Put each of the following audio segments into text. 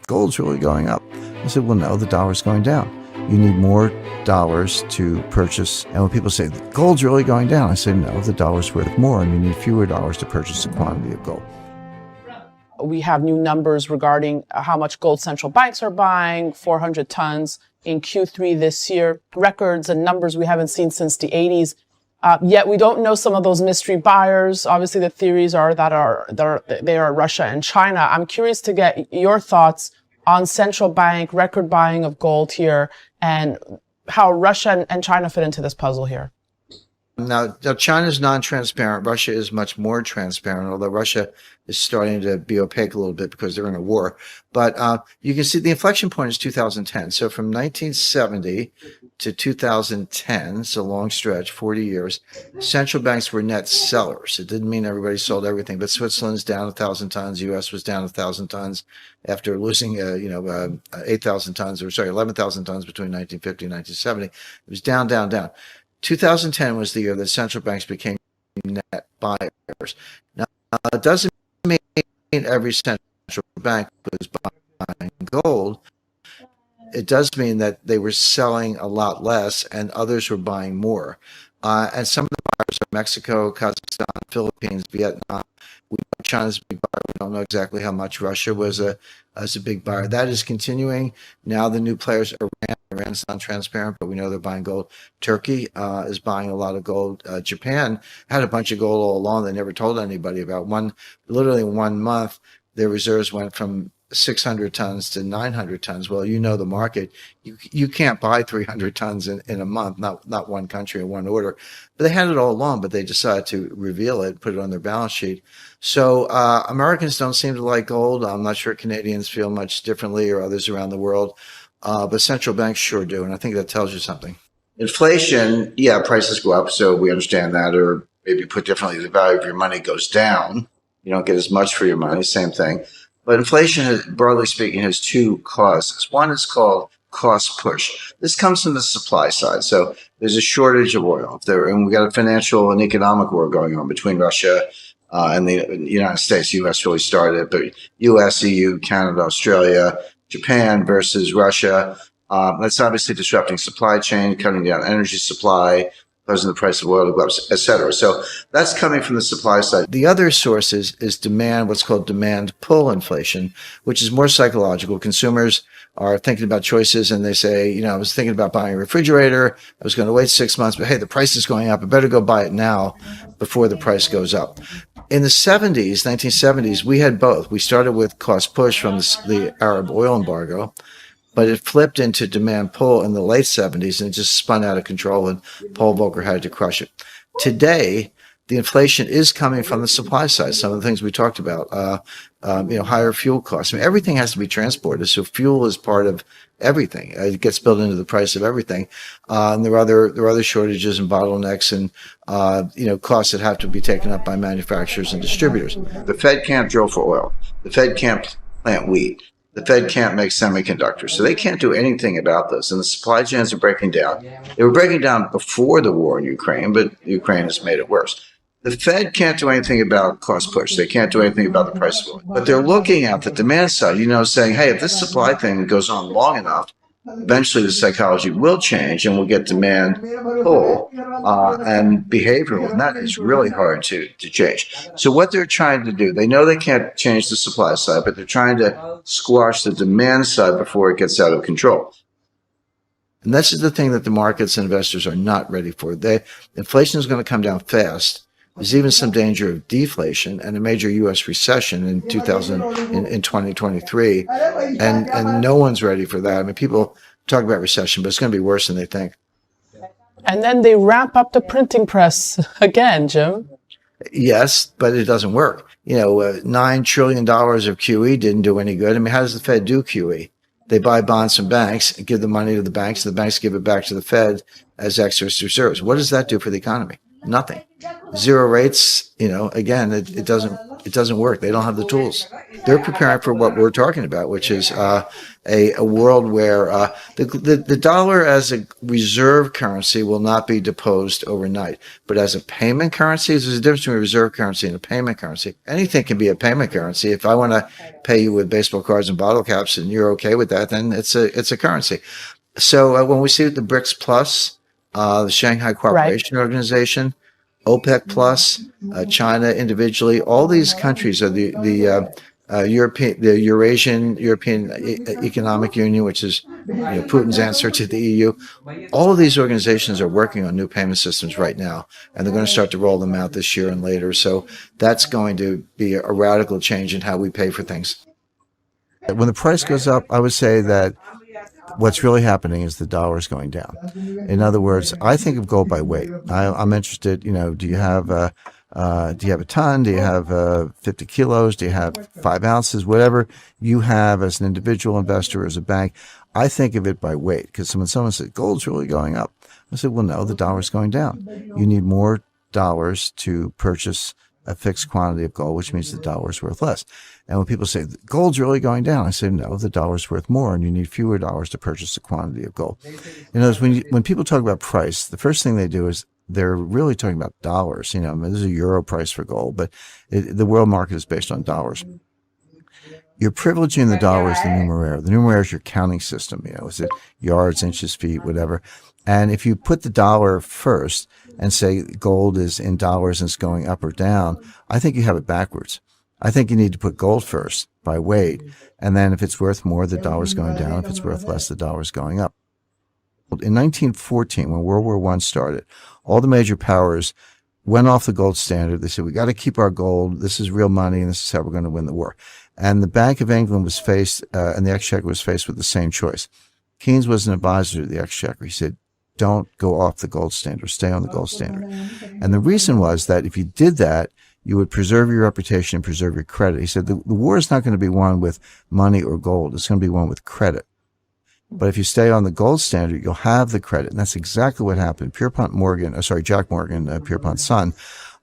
gold's really going up. I said, well, no, the dollar's going down. You need more dollars to purchase. And when people say, the gold's really going down, I say, no, the dollar's worth more, and you need fewer dollars to purchase the quantity of gold. We have new numbers regarding how much gold central banks are buying, 400 tons in Q3 this year, records and numbers we haven't seen since the 80s. Yet we don't know some of those mystery buyers. Obviously, the theories are they are Russia and China. I'm curious to get your thoughts on central bank record buying of gold here and how Russia and China fit into this puzzle here. Now, China's non-transparent. Russia is much more transparent, although Russia is starting to be opaque a little bit because they're in a war. But you can see the inflection point is 2010. So from 1970 to 2010, it's a long stretch, 40 years, central banks were net sellers. It didn't mean everybody sold everything, but Switzerland's down 1,000 tons. U.S. was down 1,000 tons after losing, 8,000 tons, or sorry, 11,000 tons between 1950 and 1970. It was down, down, down. 2010 was the year that central banks became net buyers. Now, it doesn't mean every central bank was buying gold. It does mean that they were selling a lot less and others were buying more. And some of the buyers are Mexico, Kazakhstan, Philippines, Vietnam. We know China's a big buyer. We don't know exactly how much Russia was as a big buyer. That is continuing. Now the new players, Iran's non-transparent, but we know they're buying gold. Turkey is buying a lot of gold. Japan had a bunch of gold all along. They never told anybody about. Literally 1 month, their reserves went from 600 tons to 900 tons. Well, you know the market. You can't buy 300 tons in a month, not one country in one order. But they had it all along, but they decided to reveal it, put it on their balance sheet. So Americans don't seem to like gold. I'm not sure Canadians feel much differently or others around the world. But central banks sure do, and I think that tells you something. Inflation, yeah, prices go up, so we understand that, or maybe put differently, the value of your money goes down. You don't get as much for your money, same thing. But inflation, broadly speaking, has two causes. One is called cost push. This comes from the supply side. So there's a shortage of oil. And we got a financial and economic war going on between Russia and the United States. U.S. really started it, but U.S., EU, Canada, Australia, Japan versus Russia. That's obviously disrupting supply chain, cutting down energy supply, causing the price of oil to go up, et cetera. So that's coming from the supply side. The other source is demand, what's called demand pull inflation, which is more psychological. Consumers are thinking about choices and they say, I was thinking about buying a refrigerator. I was going to wait 6 months, but hey, the price is going up. I better go buy it now before the price goes up. In the 1970s, we had both. We started with cost push from the Arab oil embargo, but it flipped into demand pull in the late 70s and it just spun out of control and Paul Volcker had to crush it. Today, the inflation is coming from the supply side. Some of the things we talked about, higher fuel costs. I mean, everything has to be transported, so fuel is part of everything. It gets built into the price of everything. And there are other shortages and bottlenecks and costs that have to be taken up by manufacturers and distributors. The Fed can't drill for oil. The Fed can't plant wheat. The Fed can't make semiconductors, so they can't do anything about this. And the supply chains are breaking down. They were breaking down before the war in Ukraine, but Ukraine has made it worse. The Fed can't do anything about cost push. They can't do anything about the price of oil. But they're looking at the demand side, saying, hey, if this supply thing goes on long enough, eventually the psychology will change and we'll get demand pull and behavioral. And that is really hard to change. So what they're trying to do, they know they can't change the supply side, but they're trying to squash the demand side before it gets out of control. And this is the thing that the markets and investors are not ready for. Inflation is going to come down fast. There's even some danger of deflation and a major U.S. recession in 2023, and no one's ready for that. I mean, people talk about recession, but it's going to be worse than they think. And then they ramp up the printing press again, Jim. Yes, but it doesn't work. $9 trillion of QE didn't do any good. I mean, how does the Fed do QE? They buy bonds from banks and give the money to the banks. The banks give it back to the Fed as excess reserves. What does that do for the economy? Nothing. Zero rates, again, it doesn't work. They don't have the tools. They're preparing for what we're talking about, which is a world where the dollar as a reserve currency will not be deposed overnight. But as a payment currency, there's a difference between a reserve currency and a payment currency. Anything can be a payment currency. If I want to pay you with baseball cards and bottle caps and you're okay with that, then it's a currency. So when we see the BRICS Plus, the Shanghai Cooperation Organization, OPEC Plus, China individually, all these countries are the Eurasian European Economic Union, which is Putin's answer to the EU. All of these organizations are working on new payment systems right now, and they're going to start to roll them out this year and later. So that's going to be a radical change in how we pay for things. When the price goes up, I would say that what's really happening is the dollar is going down. In other words, I think of gold by weight. I'm interested, do you have a ton? Do you have 50 kilos? Do you have 5 ounces? Whatever you have as an individual investor, as a bank, I think of it by weight. Because when someone says gold's really going up, I said, well, no, the dollar's going down. You need more dollars to purchase a fixed quantity of gold, which means the dollar is worth less. And when people say gold's really going down, I say, no, the dollar's worth more, and you need fewer dollars to purchase a quantity of gold. In other words, when people talk about price, the first thing they do is they're really talking about dollars. There's a euro price for gold, but the world market is based on dollars. You're privileging the dollar as the numeraire. The numeraire is your counting system. Is it yards, inches, feet, whatever. And if you put the dollar first and say gold is in dollars and it's going up or down, I think you have it backwards. I think you need to put gold first by weight. And then if it's worth more, the dollar's going down. If it's worth less, the dollar's going up. In 1914, when World War I started, all the major powers went off the gold standard. They said, we got to keep our gold. This is real money, and this is how we're going to win the war. And the Bank of England was faced, and the Exchequer was faced with the same choice. Keynes was an advisor to the Exchequer. He said, don't go off the gold standard. Stay on the gold standard. And the reason was that if you did that, you would preserve your reputation and preserve your credit. He said the war is not going to be won with money or gold. It's going to be won with credit. But if you stay on the gold standard, you'll have the credit. And that's exactly what happened. Jack Morgan, Pierpont's son,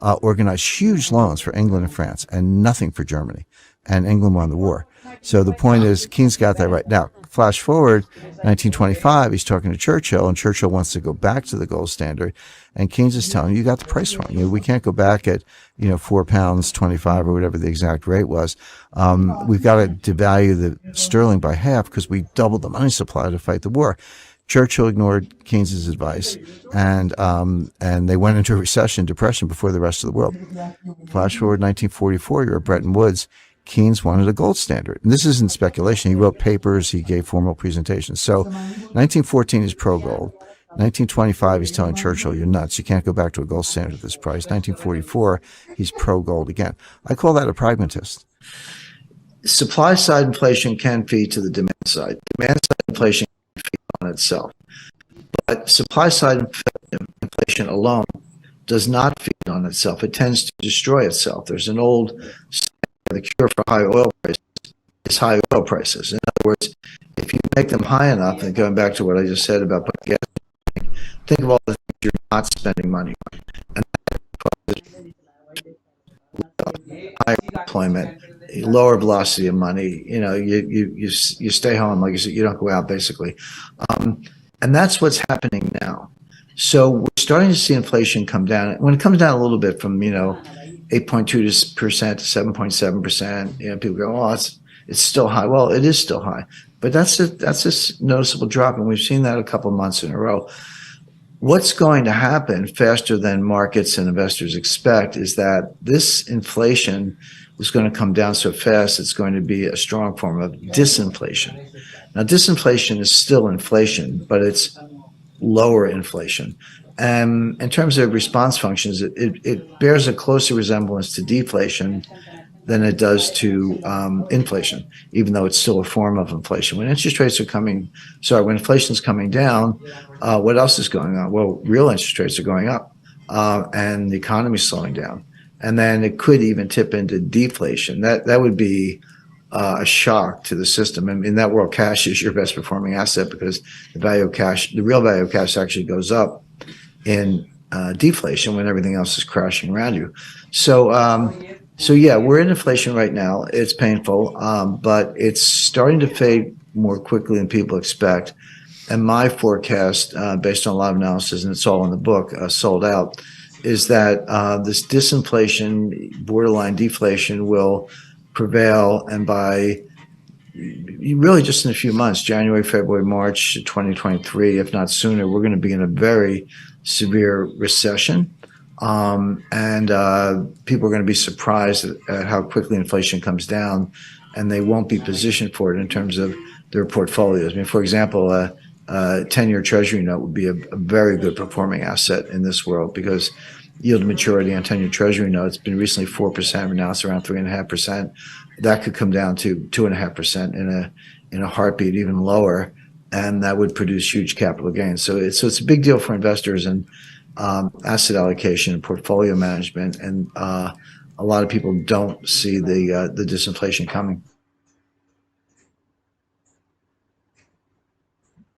organized huge loans for England and France and nothing for Germany. And England won the war. So the point is, Keynes got that right. Now, flash forward, 1925, he's talking to Churchill, and Churchill wants to go back to the gold standard. And Keynes is telling you got the price wrong. We can't go back at, £4.25 or whatever the exact rate was. We've got to devalue the sterling by half because we doubled the money supply to fight the war. Churchill ignored Keynes's advice, and they went into a depression before the rest of the world. Flash forward 1944, you're at Bretton Woods. Keynes wanted a gold standard. And this isn't speculation. He wrote papers. He gave formal presentations. So 1914 is pro-gold. 1925, he's telling Churchill, you're nuts. You can't go back to a gold standard at this price. 1944, he's pro-gold again. I call that a pragmatist. Supply-side inflation can feed to the demand side. Demand-side inflation can feed on itself. But supply-side inflation alone does not feed on itself. It tends to destroy itself. There's an old the cure for high oil prices is high oil prices. In other words, if you make them high enough, and going back to what I just said about putting gas, think of all the things you're not spending money on. And that higher employment, lower velocity of money, you stay home, like you said, you don't go out basically. And that's what's happening now. So we're starting to see inflation come down. When it comes down a little bit from, 8.2% to 7.7%. People go, "Oh, it's still high." Well, it is still high, but that's a noticeable drop, and we've seen that a couple of months in a row. What's going to happen faster than markets and investors expect is that this inflation is going to come down so fast. It's going to be a strong form of disinflation. Now, disinflation is still inflation, but it's lower inflation. In terms of response functions, it bears a closer resemblance to deflation than it does to inflation, even though it's still a form of inflation. When when inflation's coming down, what else is going on? Well, real interest rates are going up, and the economy's slowing down. And then it could even tip into deflation. That would be a shock to the system. In that world, cash is your best performing asset because the real value of cash actually goes up in deflation when everything else is crashing around you. So yeah, we're in inflation right now. It's painful, but it's starting to fade more quickly than people expect. And my forecast, based on a lot of analysis, and it's all in the book, sold out, is that this disinflation, borderline deflation, will prevail, and by really just in a few months, January, February, March 2023, if not sooner, we're going to be in a very severe recession. And people are going to be surprised at how quickly inflation comes down, and they won't be positioned for it in terms of their portfolios. I mean, for example, a 10-year Treasury note would be a very good performing asset in this world, because yield to maturity on 10-year Treasury notes been recently 4%, and now it's around 3.5%. That could come down to 2.5% in a heartbeat, even lower, and that would produce huge capital gains. So it's a big deal for investors and asset allocation and portfolio management, and a lot of people don't see the disinflation coming.